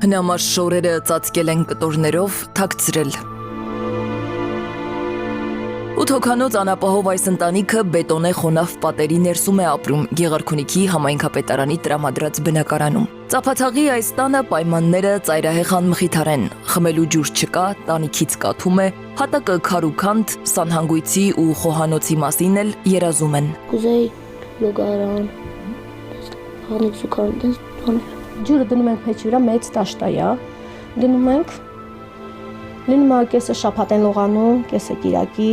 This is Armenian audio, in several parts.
Հնամաշ շորերը ծածկել են կտորներով, թաքցրել։ 8 հոգանոց անապահով այս ընտանիքը բետոնե խոնավ պատերի ներսում է ապրում Գեղարքունիքի համայնքապետարանի տրամադրած բնակարանում։ Ծափաթաղի այս տանը պայմանները ծայրահեղ անմխիթար են, խմելու ջուր չկա, տանիքից կաթում է, հատակը քարուքանդ, սանհանգույցի ու խոհանոցի մասին էլ երազում են։ Կուզեի լոգարան, հանիք զուգարան, Ջուրը դնում ենք մեջի վրա, մեծ տաշտայա, դնում ենք, լինում է կեսը շաբաթեն լողանում, կեսը կիրակի,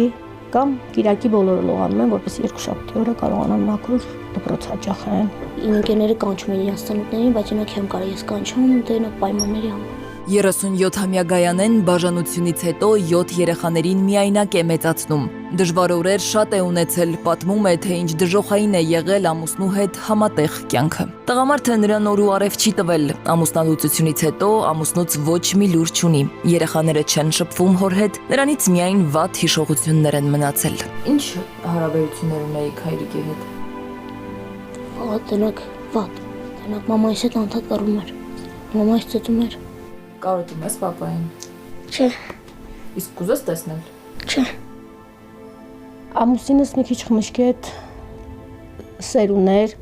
կամ կիրակի բոլորը լողանում են, որպես 2 շաբաթի օրը կարողանան մաքուր դպրոց հաճախեն։ Իմ ընկերները կանչում են իրենց ծնունդներին, բայց ինոք եմ կարա ես կանչում, դե նա պայմանների համար։ 37-ամյա Գայանեն բաժանությունից հետո 7 երեխաներին միայնակ է մեծացնում։ Դժվար օրեր շատ է ունեցել, պատմում է, թե ինչ դժոխային է եղել ամուսնու հետ համատեղ կյանքը։ Տղամարդը նրան օր ու արև չի տվել, ամուսնալուծությունից հետո ամուսնուց ոչ մի լուր չունի։ Երեխաները չեն շփվում հոր հետ, նրանից միայն վատ հիշողություններ են մնացել։ Ինչ հարաբերություններ ունեիք հայրիկի հետ։ Վատ, մամայիս հետ անդադ կռում էր, մամայիս ծծում էր։ Կարոտում ես պապային։ Չէ։ Իսկ կուզես տեսնել։ Չէ։ Ամուսինս մի քիչ խմիչքի հետ սեր ուներ,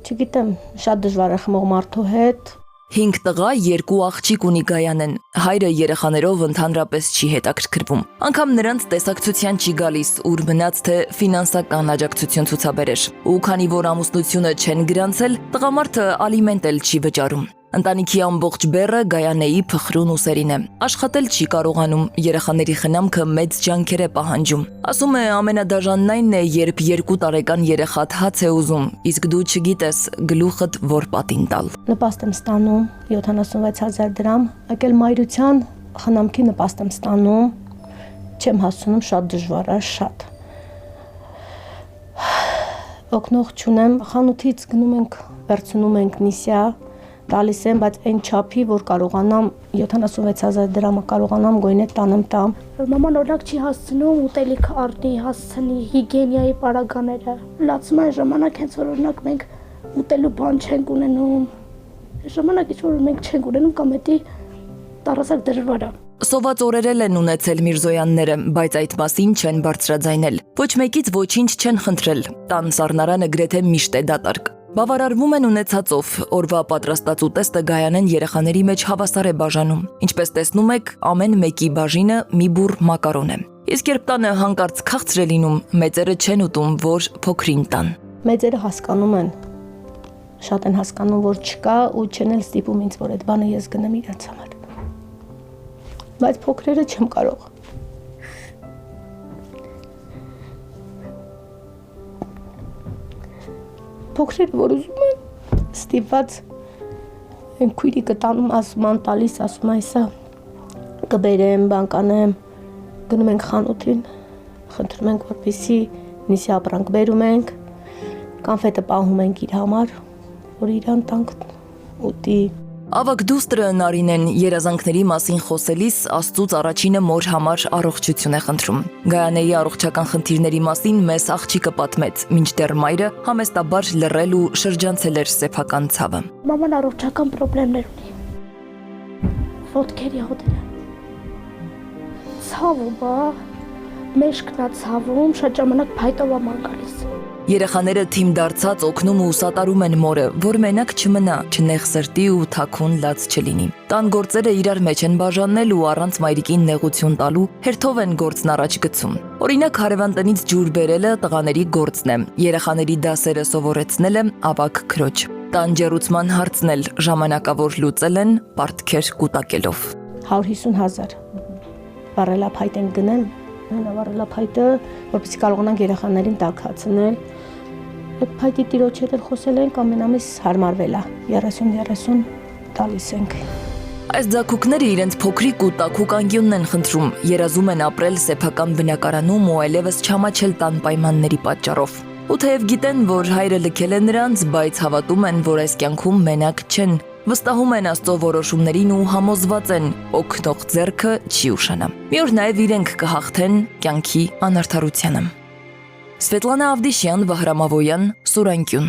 չգիտեմ, շատ դժվար է խմող մարդու հետ։ 5 տղա, 2 աղջիկ ունի Գայանեն։ Հայրը երեխաներով ընդհանրապես չի հետաքրքրվում։ Անգամ նրանց տեսակցության չի գալիս, ուր մնաց թե ֆինանսական աջակցություն ցուցաբերեր։ Ու քանի որ ամուսնությունը չեն գրանցել, տղամարդը ալիմենտ էլ չի վճարում։ Ընտանիքի ամբողջ բեռը Գայանեի փխրուն ուսերին է։ Աշխատել չի կարողանում, երեխաների խնամքը մեծ ջանքեր է պահանջում։ Ասում է ամենադաժանն այն է, երբ 2 տարեկան երեխատ հաց է ուզում, իսկ դու չգիտես գլուխդ որ պատին տալ։ Նպաստ եմ ստանում 76,000 դրամ, եկել մայրության խնամքի նպաստ եմ ստանում, չեմ հասցնում, շատ դժվար է, շատ։ Օգնող չունեմ, խանութից գնում ենք, վերցնում ենք նիսյա, տալիս եմ, բայց այն չափի, որ կարողանամ 76,000 դրամը կարողանամ գույնե տանեմ տամ։ Մաման օրինակ չի հասցնում ուտելիք առնի, հասցնի հիգիենայի պարագաները։ Լացում այն ժամանակ հենց որ օրինակ մենք ուտելու բան չենք ունենում։ Ժամանակից որ մենք չենք ունենում կամ էդի տարասակ դժվար է։ Սոված օրերել են ունեցել Միրզոյանները, բայց այդ մասին չեն բարձրաձայնել։ Ոչ մեկից ոչինչ չեն խնդրել։ Տան սառնարանը գրեթե միշտ է դատարկ։ Բավարարվում են ունեցածով, օրվա պատրաստած ուտեստը Գայանեն երեխաների մեջ հավասար է բաժանում։ Ինչպես տեսնում եք, ամեն մեկի բաժինը մի բուռ մակարոն է։ Իսկ երբ տանը հանկարծ քաղցր է լինում, մեծերը չեն ուտում, որ փոքրին տան։ Մեծերը հասկանում են, շատ են հասկանում, որ չկա ու չեն էլ ստիպում ինձ, որ այդ բանը ես գնեմ իրաց համար։ Բայց փոքրերը չեմ կարող։ Փոքրերը, որ ուզում են, ստիպված են քույրիկը տանում, ասում են տալիս, ասում են սա կբերեմ, բան կանեմ, գնում ենք խանութին, խնդրում ենք, որպեսզի նիսի ապրանք բերում ենք, կանֆետը պահում ենք իր համար, որ իրան տանք ուտի։ Ավագ դուստրը Նարինեն երազանքների մասին խոսելիս Աստծուց առաջինը մոր համար առողջություն է խնդրում։ Գայանեի առողջական խնդիրների մասին մեզ աղջիկը պատմեց, մինչդեռ մայրը համեստաբար լռել ու շրջանցել էր սեփական ցավը։ Մաման առողջական խնդիրներ ունի։ Ոտքերի հոտերը։ Ցավում է, մեջքն է ցավում, շատ ժամանակ փայտով է ման գալիս։ Երեխաները թիմ դարձած օգնում ու սատարում են մորը, որ մենակ չմնա, չնեղ սրտի ու թաքուն լաց չլինի։ Տան գործերը իրար մեջ են բաժանել ու առանց մայրիկին նեղություն տալու հերթով են գործն առաջ գցում։ Օրինակ հարևան տնից ջուր բերելը տղաների գործն է, երեխաների դասերը սովորեցնելը ավագ քրոջ։ Տան ջեռուցման հարցն էլ ժամանակավոր լուծել են պարտքեր կուտակելով։ 150,000 վառելափայտ են գնել, վառելափայտը, որպեսզի կարողանանք երեխաներին տաքացնել։ Այդ փայտի տիրոջ հետ էլ խոսել ենք, ամենամիս հարմարվել է, 30-30 տալիս ենք։ Այս ձագուկները իրենց փոքրիկ ու տաքուկ անկյունն են խնդրում, երազում են ապրել սեփական բնակարանում ու այլևս չամաչել տան պայմանների պատճառով։ Ու թեև գիտեն, որ հայրը լքել է նրանց, բայց հավատում են, որ այս կյանքում մենակ չեն, վստահում են Աստծո որոշումներին ու համոզված են, օգնող ձեռքը չի ուշանա։ Մի օր նաև իրենք կհաղթեն կյանքի անարդարությանը։ Սվետլանա Ավդիշյան, Վահրամ Ավոյան, Սուրանկյուն։